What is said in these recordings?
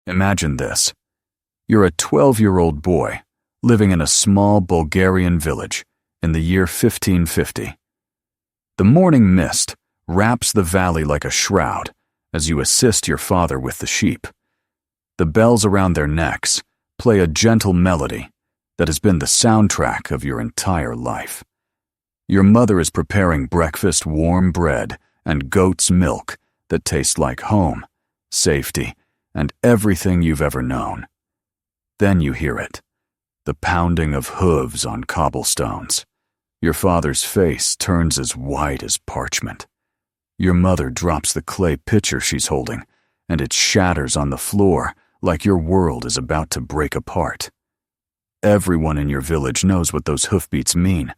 Imagine this. You're a 12-year-old boy living in a small Bulgarian village in the year 1550. The morning mist wraps the valley like a shroud as you assist your father with the sheep. The bells around their necks play a gentle melody that has been the soundtrack of your entire life. Your mother is preparing breakfast warm bread and goat's milk that taste like home, safety, and everything you've ever known. Then you hear it, the pounding of hooves on cobblestones. Your father's face turns as white as parchment. Your mother drops the clay pitcher she's holding, and it shatters on the floor like your world is about to break apart. Everyone in your village knows what those hoofbeats mean.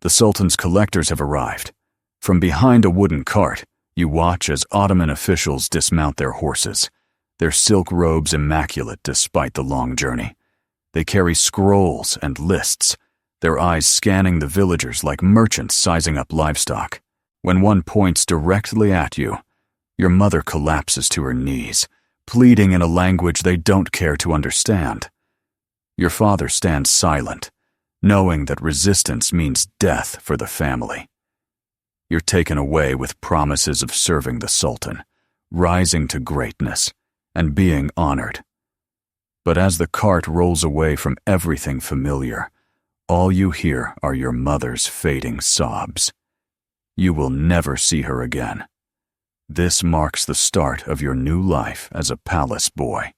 The Sultan's collectors have arrived. From behind a wooden cart, you watch as Ottoman officials dismount their horses, their silk robes immaculate despite the long journey. They carry scrolls and lists, their eyes scanning the villagers like merchants sizing up livestock. When one points directly at you, your mother collapses to her knees, pleading in a language they don't care to understand. Your father stands silent, knowing that resistance means death for the family. You're taken away with promises of serving the Sultan, rising to greatness, and being honored. But as the cart rolls away from everything familiar, all you hear are your mother's fading sobs. You will never see her again. This marks the start of your new life as a palace boy,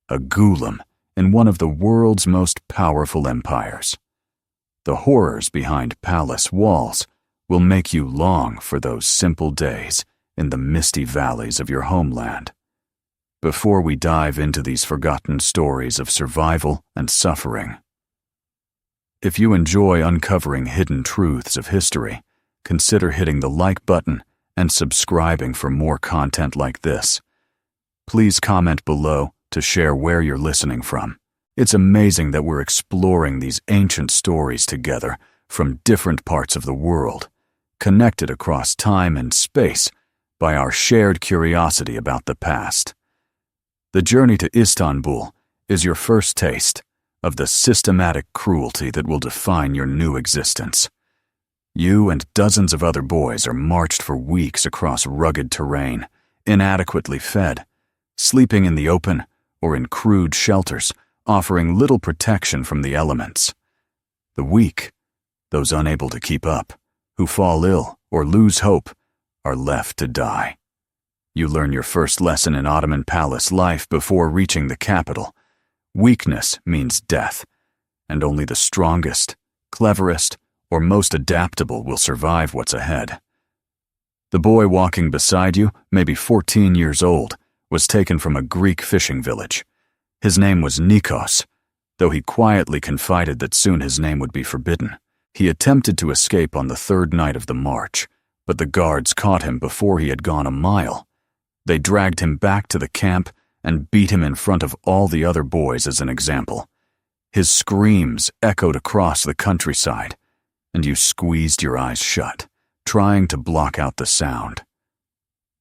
a ghulam in one of the world's most powerful empires. The horrors behind palace walls will make you long for those simple days in the misty valleys of your homeland. Before we dive into these forgotten stories of survival and suffering, if you enjoy uncovering hidden truths of history, consider hitting the like button and subscribing for more content like this. Please comment below to share where you're listening from. It's amazing that we're exploring these ancient stories together from different parts of the world, connected across time and space by our shared curiosity about the past. The journey to Istanbul is your first taste of the systematic cruelty that will define your new existence. You and dozens of other boys are marched for weeks across rugged terrain, inadequately fed, sleeping in the open or in crude shelters, offering little protection from the elements. The weak, those unable to keep up, who fall ill or lose hope, are left to die. You learn your first lesson in Ottoman palace life before reaching the capital. Weakness means death, and only the strongest, cleverest, or most adaptable will survive what's ahead. The boy walking beside you, maybe 14 years old, was taken from a Greek fishing village. His name was Nikos, though he quietly confided that soon his name would be forbidden. He attempted to escape on the third night of the march, but the guards caught him before he had gone a mile. They dragged him back to the camp and beat him in front of all the other boys as an example. His screams echoed across the countryside, and you squeezed your eyes shut, trying to block out the sound.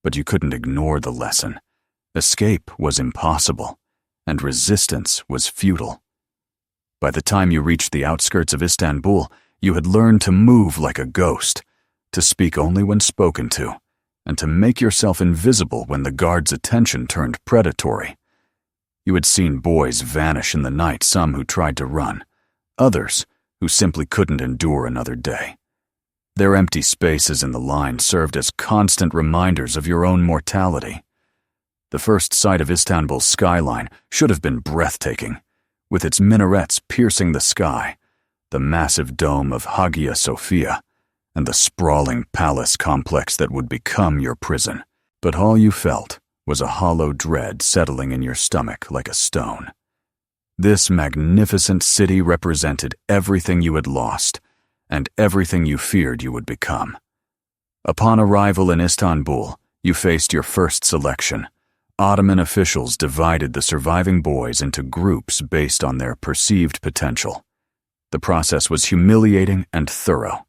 But you couldn't ignore the lesson. Escape was impossible, and resistance was futile. By the time you reached the outskirts of Istanbul, you had learned to move like a ghost, to speak only when spoken to, and to make yourself invisible when the guards' attention turned predatory. You had seen boys vanish in the night, some who tried to run, others who simply couldn't endure another day. Their empty spaces in the line served as constant reminders of your own mortality. The first sight of Istanbul's skyline should have been breathtaking, with its minarets piercing the sky, the massive dome of Hagia Sophia, and the sprawling palace complex that would become your prison. But all you felt was a hollow dread settling in your stomach like a stone. This magnificent city represented everything you had lost and everything you feared you would become. Upon arrival in Istanbul, you faced your first selection. Ottoman officials divided the surviving boys into groups based on their perceived potential. The process was humiliating and thorough.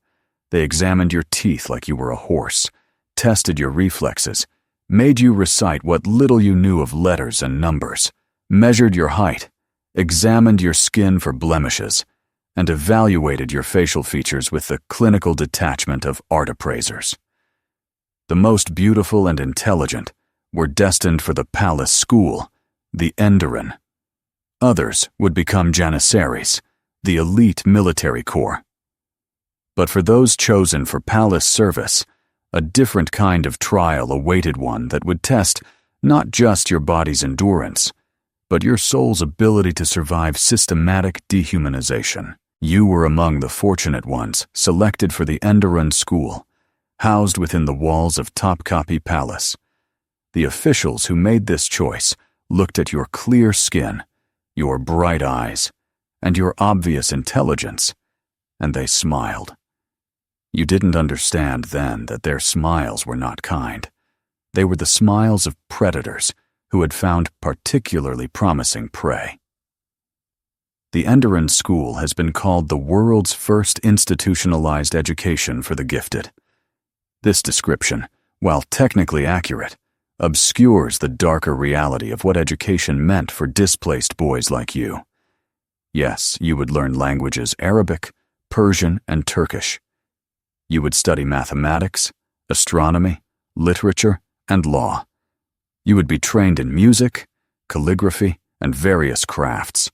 They examined your teeth like you were a horse, tested your reflexes, made you recite what little you knew of letters and numbers, measured your height, examined your skin for blemishes, and evaluated your facial features with the clinical detachment of art appraisers. The most beautiful and intelligent were destined for the palace school, the Enderun. Others would become janissaries, the elite military corps. But for those chosen for palace service, a different kind of trial awaited one that would test not just your body's endurance, but your soul's ability to survive systematic dehumanization. You were among the fortunate ones selected for the Enderun school, housed within the walls of Topkapi Palace. The officials who made this choice looked at your clear skin, your bright eyes, and your obvious intelligence, and they smiled. You didn't understand then that their smiles were not kind. They were the smiles of predators who had found particularly promising prey. The Enderun School has been called the world's first institutionalized education for the gifted. This description, while technically accurate, obscures the darker reality of what education meant for displaced boys like you. Yes, you would learn languages Arabic, Persian, and Turkish. You would study mathematics, astronomy, literature, and law. You would be trained in music, calligraphy, and various crafts.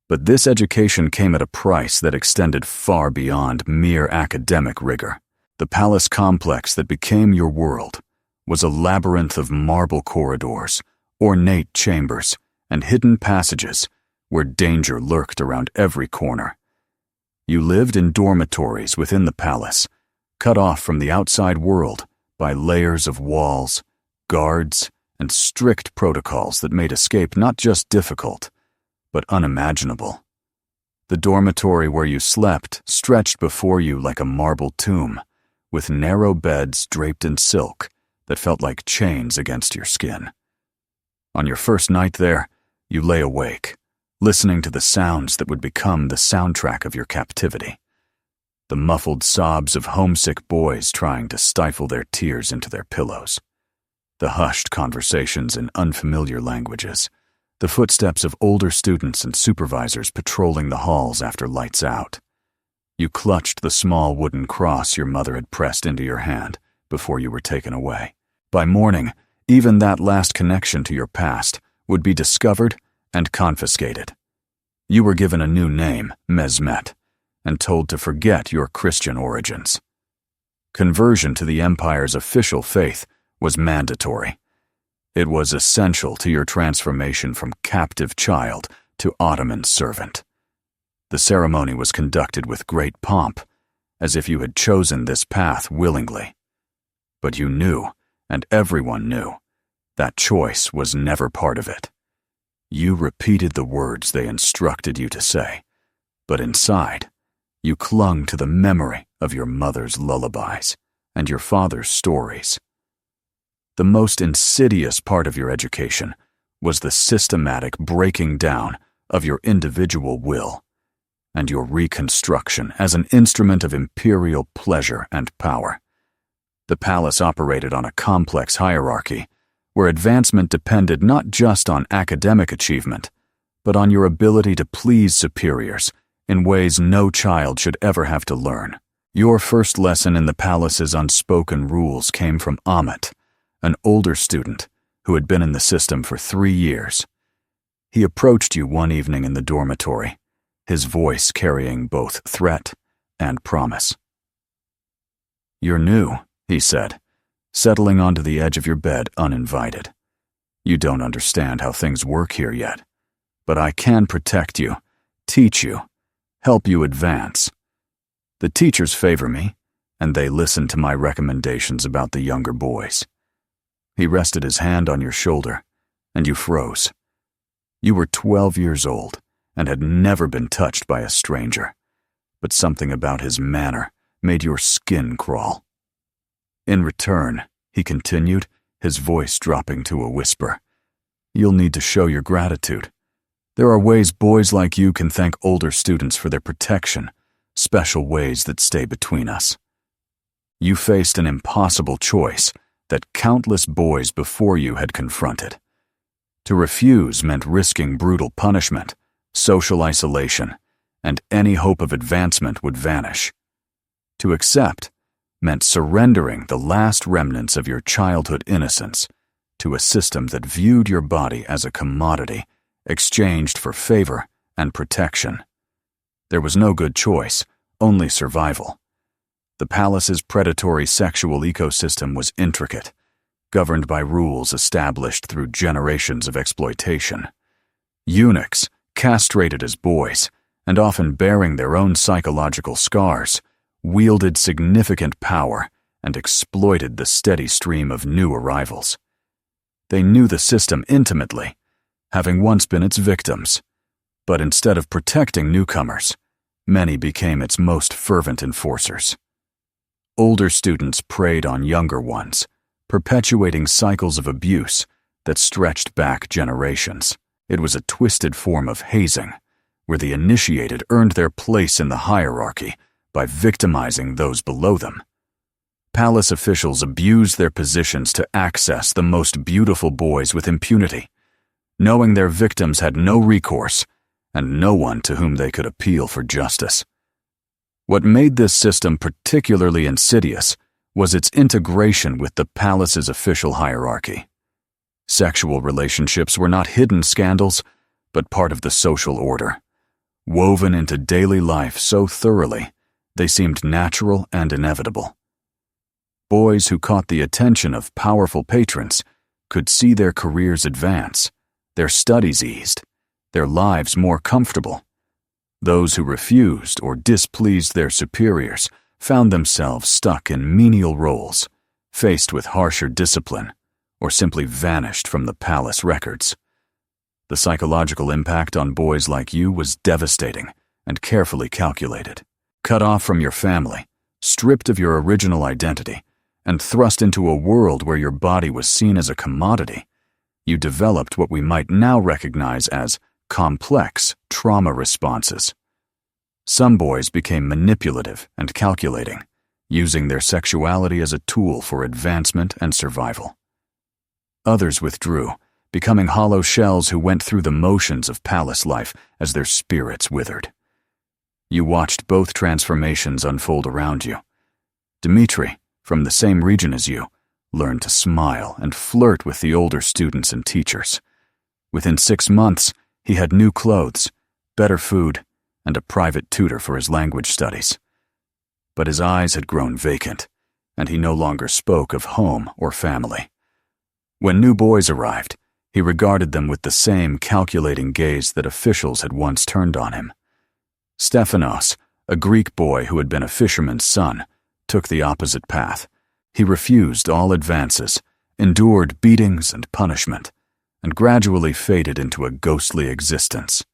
But this education came at a price that extended far beyond mere academic rigor. The palace complex that became your world was a labyrinth of marble corridors, ornate chambers, and hidden passages where danger lurked around every corner. You lived in dormitories within the palace, cut off from the outside world by layers of walls, guards, and strict protocols that made escape not just difficult, but unimaginable. The dormitory where you slept stretched before you like a marble tomb, with narrow beds draped in silk that felt like chains against your skin. On your first night there, you lay awake, listening to the sounds that would become the soundtrack of your captivity. The muffled sobs of homesick boys trying to stifle their tears into their pillows. The hushed conversations in unfamiliar languages. The footsteps of older students and supervisors patrolling the halls after lights out. You clutched the small wooden cross your mother had pressed into your hand before you were taken away. By morning, even that last connection to your past would be discovered and confiscated. You were given a new name, Mezmet, and told to forget your Christian origins. Conversion to the empire's official faith was mandatory. It was essential to your transformation from captive child to Ottoman servant. The ceremony was conducted with great pomp, as if you had chosen this path willingly. But you knew, and everyone knew, that choice was never part of it. You repeated the words they instructed you to say, but inside, you clung to the memory of your mother's lullabies and your father's stories. The most insidious part of your education was the systematic breaking down of your individual will and your reconstruction as an instrument of imperial pleasure and power. The palace operated on a complex hierarchy where advancement depended not just on academic achievement, but on your ability to please superiors in ways no child should ever have to learn. Your first lesson in the palace's unspoken rules came from Ahmet, an older student who had been in the system for 3 years. He approached you one evening in the dormitory, his voice carrying both threat and promise. "You're new," he said, settling onto the edge of your bed uninvited. "You don't understand how things work here yet, but I can protect you, teach you, help you advance. The teachers favor me, and they listen to my recommendations about the younger boys." He rested his hand on your shoulder, and you froze. You were 12 years old and had never been touched by a stranger, but something about his manner made your skin crawl. "In return," he continued, his voice dropping to a whisper, "you'll need to show your gratitude. There are ways boys like you can thank older students for their protection, special ways that stay between us. You faced an impossible choice that countless boys before you had confronted. To refuse meant risking brutal punishment, social isolation, and any hope of advancement would vanish. To accept meant surrendering the last remnants of your childhood innocence to a system that viewed your body as a commodity exchanged for favor and protection. There was no good choice, only survival. The palace's predatory sexual ecosystem was intricate, governed by rules established through generations of exploitation. Eunuchs, castrated as boys, and often bearing their own psychological scars, wielded significant power and exploited the steady stream of new arrivals. They knew the system intimately, having once been its victims, but instead of protecting newcomers, many became its most fervent enforcers. Older students preyed on younger ones, perpetuating cycles of abuse that stretched back generations. It was a twisted form of hazing, where the initiated earned their place in the hierarchy by victimizing those below them. Palace officials abused their positions to access the most beautiful boys with impunity, knowing their victims had no recourse and no one to whom they could appeal for justice. What made this system particularly insidious was its integration with the palace's official hierarchy. Sexual relationships were not hidden scandals, but part of the social order, woven into daily life so thoroughly they seemed natural and inevitable. Boys who caught the attention of powerful patrons could see their careers advance, their studies eased, their lives more comfortable. Those who refused or displeased their superiors found themselves stuck in menial roles, faced with harsher discipline, or simply vanished from the palace records. The psychological impact on boys like you was devastating and carefully calculated. Cut off from your family, stripped of your original identity, and thrust into a world where your body was seen as a commodity, you developed what we might now recognize as complex trauma responses. Some boys became manipulative and calculating, using their sexuality as a tool for advancement and survival. Others withdrew, becoming hollow shells who went through the motions of palace life as their spirits withered. You watched both transformations unfold around you. Dmitri, from the same region as you, learned to smile and flirt with the older students and teachers. Within 6 months, he had new clothes, better food, and a private tutor for his language studies. But his eyes had grown vacant, and he no longer spoke of home or family. When new boys arrived, he regarded them with the same calculating gaze that officials had once turned on him. Stephanos, a Greek boy who had been a fisherman's son, took the opposite path. He refused all advances, endured beatings and punishment, and gradually faded into a ghostly existence.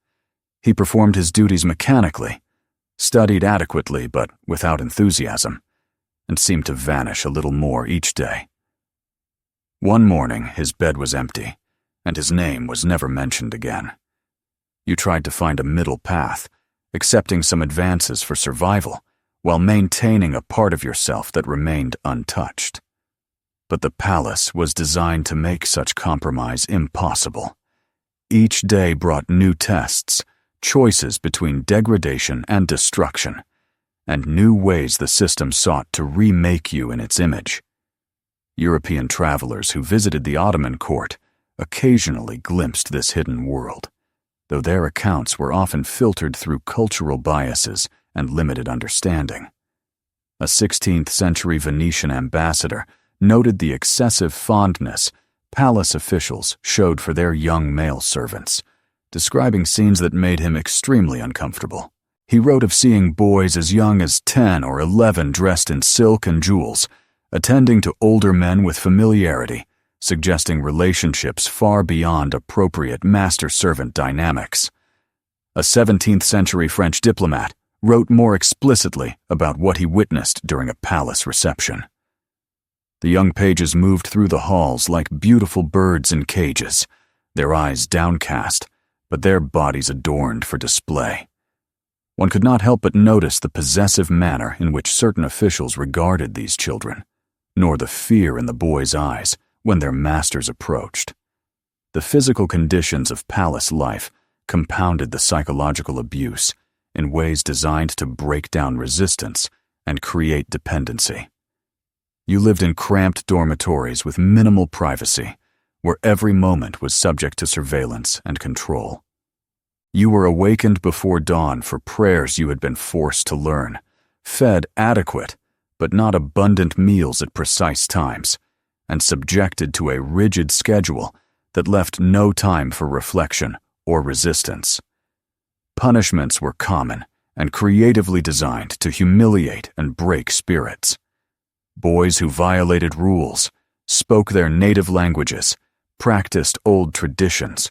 He performed his duties mechanically, studied adequately but without enthusiasm, and seemed to vanish a little more each day. One morning, his bed was empty, and his name was never mentioned again. You tried to find a middle path, accepting some advances for survival, while maintaining a part of yourself that remained untouched. But the palace was designed to make such compromise impossible. Each day brought new tests, choices between degradation and destruction, and new ways the system sought to remake you in its image. European travelers who visited the Ottoman court occasionally glimpsed this hidden world, though their accounts were often filtered through cultural biases and limited understanding. A 16th-century Venetian ambassador noted the excessive fondness palace officials showed for their young male servants, describing scenes that made him extremely uncomfortable. He wrote of seeing boys as young as 10 or 11 dressed in silk and jewels, attending to older men with familiarity, suggesting relationships far beyond appropriate master-servant dynamics. A 17th-century French diplomat wrote more explicitly about what he witnessed during a palace reception. The young pages moved through the halls like beautiful birds in cages, their eyes downcast, but their bodies adorned for display. One could not help but notice the possessive manner in which certain officials regarded these children, nor the fear in the boys' eyes when their masters approached. The physical conditions of palace life compounded the psychological abuse in ways designed to break down resistance and create dependency. You lived in cramped dormitories with minimal privacy, where every moment was subject to surveillance and control. You were awakened before dawn for prayers you had been forced to learn, fed adequate but not abundant meals at precise times, and subjected to a rigid schedule that left no time for reflection or resistance. Punishments were common and creatively designed to humiliate and break spirits. Boys who violated rules, spoke their native languages, practiced old traditions,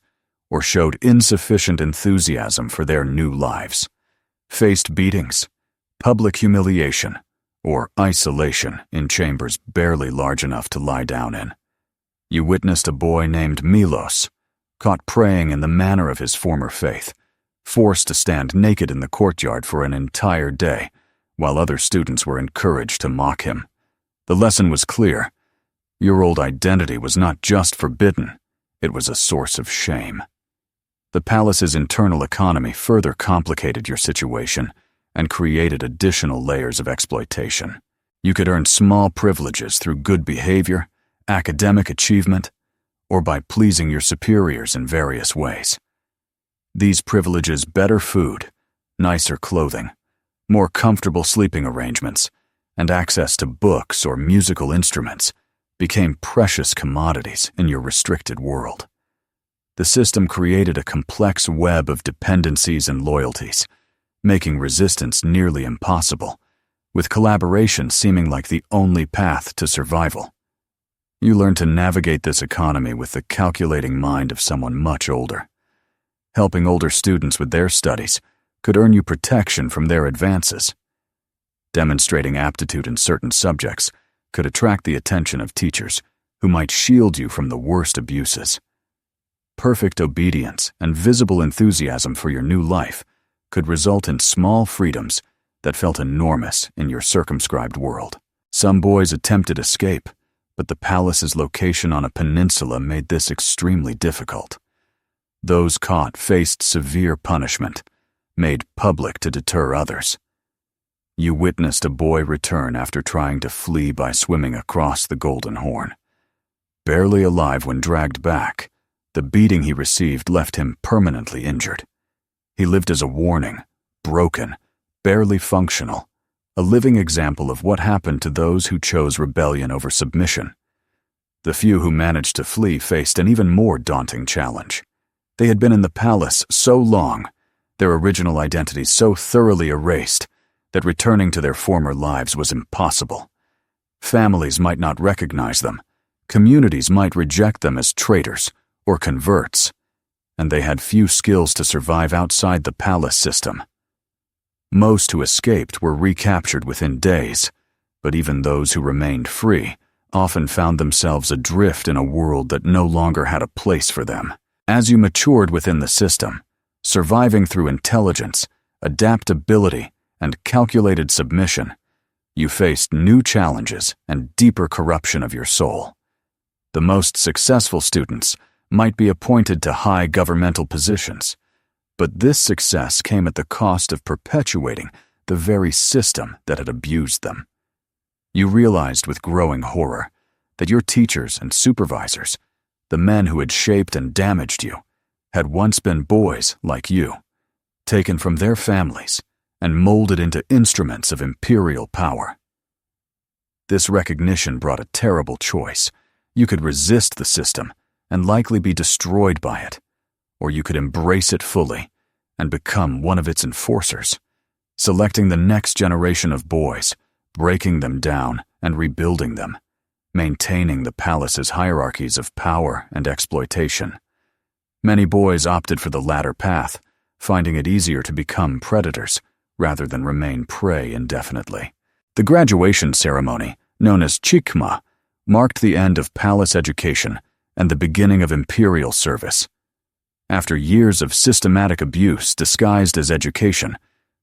or showed insufficient enthusiasm for their new lives, faced beatings, public humiliation, or isolation in chambers barely large enough to lie down in. You witnessed a boy named Milos, caught praying in the manner of his former faith, forced to stand naked in the courtyard for an entire day, while other students were encouraged to mock him. The lesson was clear. Your old identity was not just forbidden, it was a source of shame. The palace's internal economy further complicated your situation and created additional layers of exploitation. You could earn small privileges through good behavior, academic achievement, or by pleasing your superiors in various ways. These privileges, better food, nicer clothing, more comfortable sleeping arrangements, and access to books or musical instruments, became precious commodities in your restricted world. The system created a complex web of dependencies and loyalties, making resistance nearly impossible, with collaboration seeming like the only path to survival. You learned to navigate this economy with the calculating mind of someone much older. Helping older students with their studies could earn you protection from their advances. Demonstrating aptitude in certain subjects could attract the attention of teachers who might shield you from the worst abuses. Perfect obedience and visible enthusiasm for your new life could result in small freedoms that felt enormous in your circumscribed world. Some boys attempted escape, but the palace's location on a peninsula made this extremely difficult. Those caught faced severe punishment, made public to deter others. You witnessed a boy return after trying to flee by swimming across the Golden Horn. Barely alive when dragged back, the beating he received left him permanently injured. He lived as a warning, broken, barely functional, a living example of what happened to those who chose rebellion over submission. The few who managed to flee faced an even more daunting challenge. They had been in the palace so long, their original identities so thoroughly erased, that returning to their former lives was impossible. Families might not recognize them, communities might reject them as traitors or converts, and they had few skills to survive outside the palace system. Most who escaped were recaptured within days, but even those who remained free often found themselves adrift in a world that no longer had a place for them. As you matured within the system, surviving through intelligence, adaptability, and calculated submission, you faced new challenges and deeper corruption of your soul. The most successful students might be appointed to high governmental positions, but this success came at the cost of perpetuating the very system that had abused them. You realized with growing horror that your teachers and supervisors, the men who had shaped and damaged you, had once been boys like you, taken from their families and molded into instruments of imperial power. This recognition brought a terrible choice. You could resist the system and likely be destroyed by it, or you could embrace it fully and become one of its enforcers, selecting the next generation of boys, breaking them down and rebuilding them, maintaining the palace's hierarchies of power and exploitation. Many boys opted for the latter path, finding it easier to become predators rather than remain prey indefinitely. The graduation ceremony, known as chikma, marked the end of palace education and the beginning of imperial service. After years of systematic abuse disguised as education,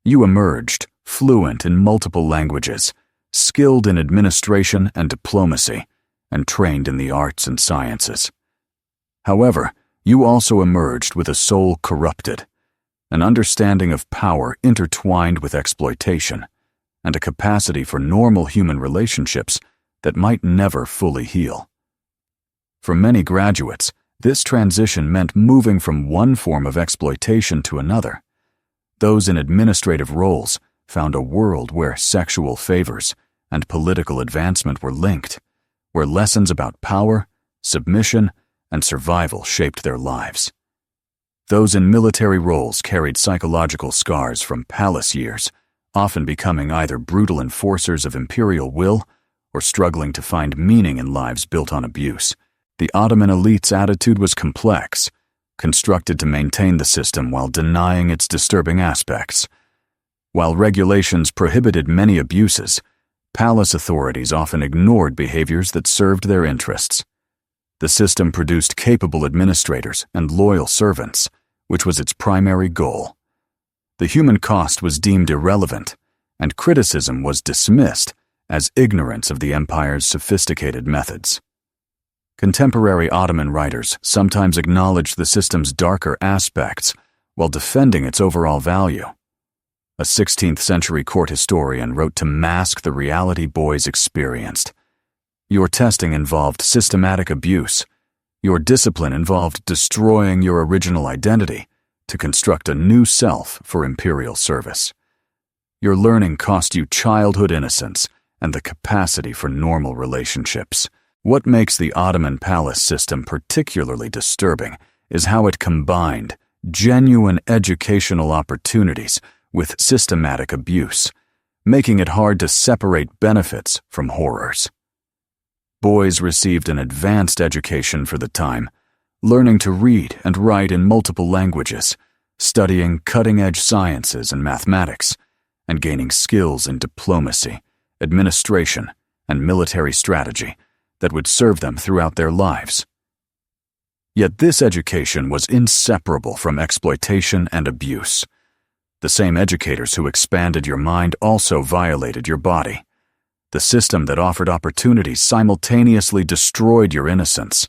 you emerged, fluent in multiple languages, skilled in administration and diplomacy, and trained in the arts and sciences. However, you also emerged with a soul corrupted, an understanding of power intertwined with exploitation, and a capacity for normal human relationships that might never fully heal. For many graduates, this transition meant moving from one form of exploitation to another. Those in administrative roles found a world where sexual favors and political advancement were linked, where lessons about power, submission, and survival shaped their lives. Those in military roles carried psychological scars from palace years, often becoming either brutal enforcers of imperial will or struggling to find meaning in lives built on abuse. The Ottoman elite's attitude was complex, constructed to maintain the system while denying its disturbing aspects. While regulations prohibited many abuses, palace authorities often ignored behaviors that served their interests. The system produced capable administrators and loyal servants, which was its primary goal. The human cost was deemed irrelevant, and criticism was dismissed as ignorance of the empire's sophisticated methods. Contemporary Ottoman writers sometimes acknowledged the system's darker aspects while defending its overall value. A 16th-century court historian wrote to mask the reality boys experienced. Your testing involved systematic abuse. Your discipline involved destroying your original identity to construct a new self for imperial service. Your learning cost you childhood innocence and the capacity for normal relationships. What makes the Ottoman palace system particularly disturbing is how it combined genuine educational opportunities with systematic abuse, making it hard to separate benefits from horrors. Boys received an advanced education for the time, learning to read and write in multiple languages, studying cutting-edge sciences and mathematics, and gaining skills in diplomacy, administration, and military strategy that would serve them throughout their lives. Yet this education was inseparable from exploitation and abuse. The same educators who expanded your mind also violated your body. The system that offered opportunities simultaneously destroyed your innocence.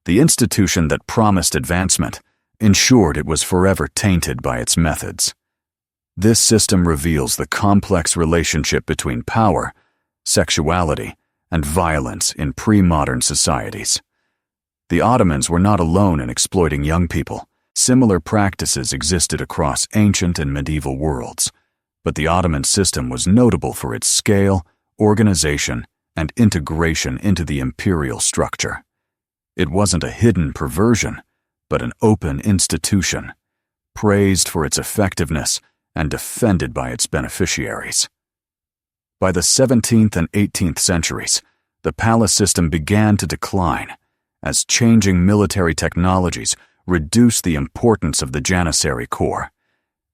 The institution that promised advancement ensured it was forever tainted by its methods. This system reveals the complex relationship between power, sexuality, and violence in pre-modern societies. The Ottomans were not alone in exploiting young people. Similar practices existed across ancient and medieval worlds, but the Ottoman system was notable for its scale, organization, and integration into the imperial structure. It wasn't a hidden perversion, but an open institution, praised for its effectiveness and defended by its beneficiaries. By the 17th and 18th centuries, the palace system began to decline as changing military technologies reduced the importance of the Janissary Corps,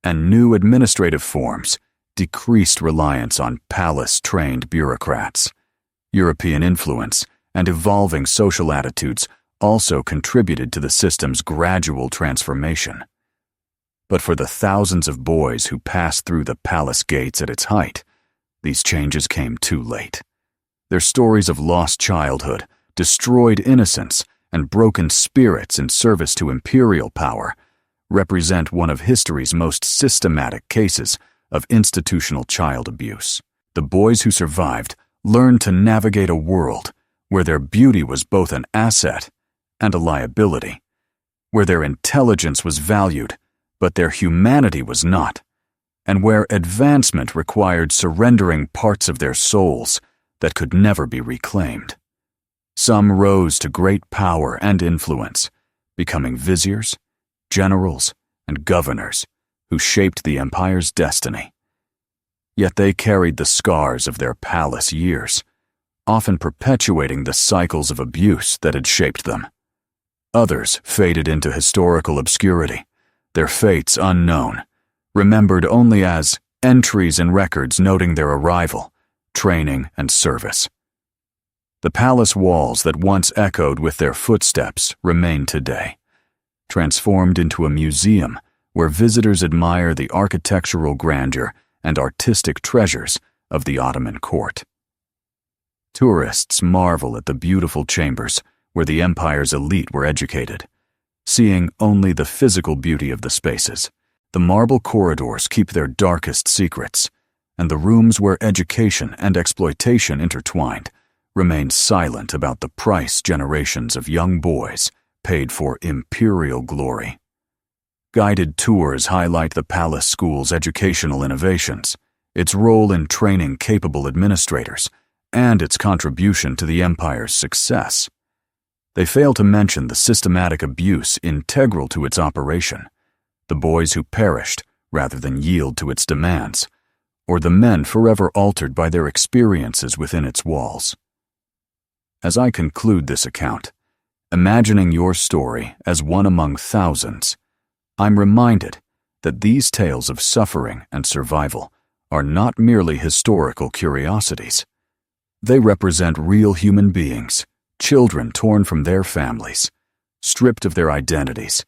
and new administrative forms decreased reliance on palace-trained bureaucrats. European influence and evolving social attitudes also contributed to the system's gradual transformation. But for the thousands of boys who passed through the palace gates at its height, these changes came too late. Their stories of lost childhood, destroyed innocence, and broken spirits in service to imperial power represent one of history's most systematic cases of institutional child abuse. The boys who survived learned to navigate a world where their beauty was both an asset and a liability, where their intelligence was valued, but their humanity was not, and where advancement required surrendering parts of their souls that could never be reclaimed. Some rose to great power and influence, becoming viziers, generals, and governors who shaped the empire's destiny. Yet they carried the scars of their palace years, often perpetuating the cycles of abuse that had shaped them. Others faded into historical obscurity, their fates unknown, remembered only as entries in records noting their arrival, training, and service. The palace walls that once echoed with their footsteps remain today, transformed into a museum where visitors admire the architectural grandeur and artistic treasures of the Ottoman court. Tourists marvel at the beautiful chambers where the empire's elite were educated, seeing only the physical beauty of the spaces. The marble corridors keep their darkest secrets, and the rooms where education and exploitation intertwined remain silent about the price generations of young boys paid for imperial glory. Guided tours highlight the palace school's educational innovations, its role in training capable administrators, and its contribution to the empire's success. They fail to mention the systematic abuse integral to its operation, the boys who perished rather than yield to its demands, or the men forever altered by their experiences within its walls. As I conclude this account, imagining your story as one among thousands, I'm reminded that these tales of suffering and survival are not merely historical curiosities. They represent real human beings, children torn from their families, stripped of their identities,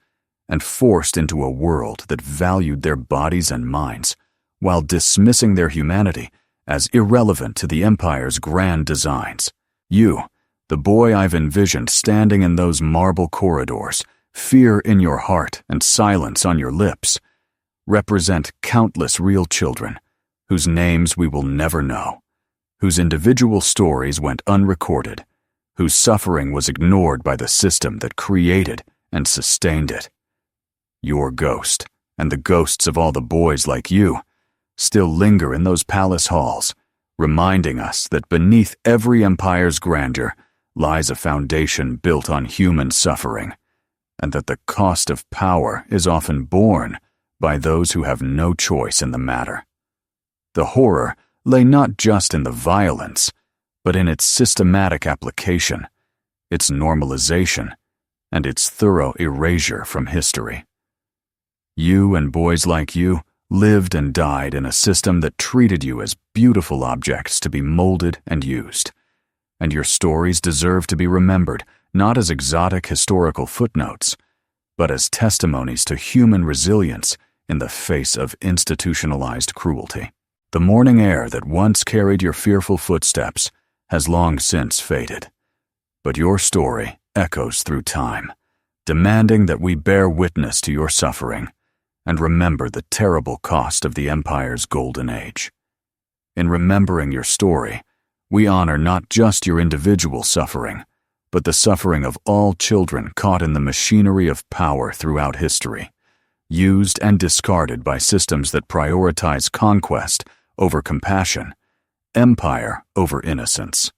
and forced into a world that valued their bodies and minds while dismissing their humanity as irrelevant to the empire's grand designs. You, the boy I've envisioned standing in those marble corridors, fear in your heart and silence on your lips, represent countless real children whose names we will never know, whose individual stories went unrecorded, whose suffering was ignored by the system that created and sustained it. Your ghost, and the ghosts of all the boys like you, still linger in those palace halls, reminding us that beneath every empire's grandeur lies a foundation built on human suffering, and that the cost of power is often borne by those who have no choice in the matter. The horror lay not just in the violence, but in its systematic application, its normalization, and its thorough erasure from history. You and boys like you lived and died in a system that treated you as beautiful objects to be molded and used, and your stories deserve to be remembered not as exotic historical footnotes, but as testimonies to human resilience in the face of institutionalized cruelty. The morning air that once carried your fearful footsteps has long since faded, but your story echoes through time, demanding that we bear witness to your suffering and remember the terrible cost of the empire's golden age. In remembering your story, we honor not just your individual suffering, but the suffering of all children caught in the machinery of power throughout history, used and discarded by systems that prioritize conquest over compassion, empire over innocence.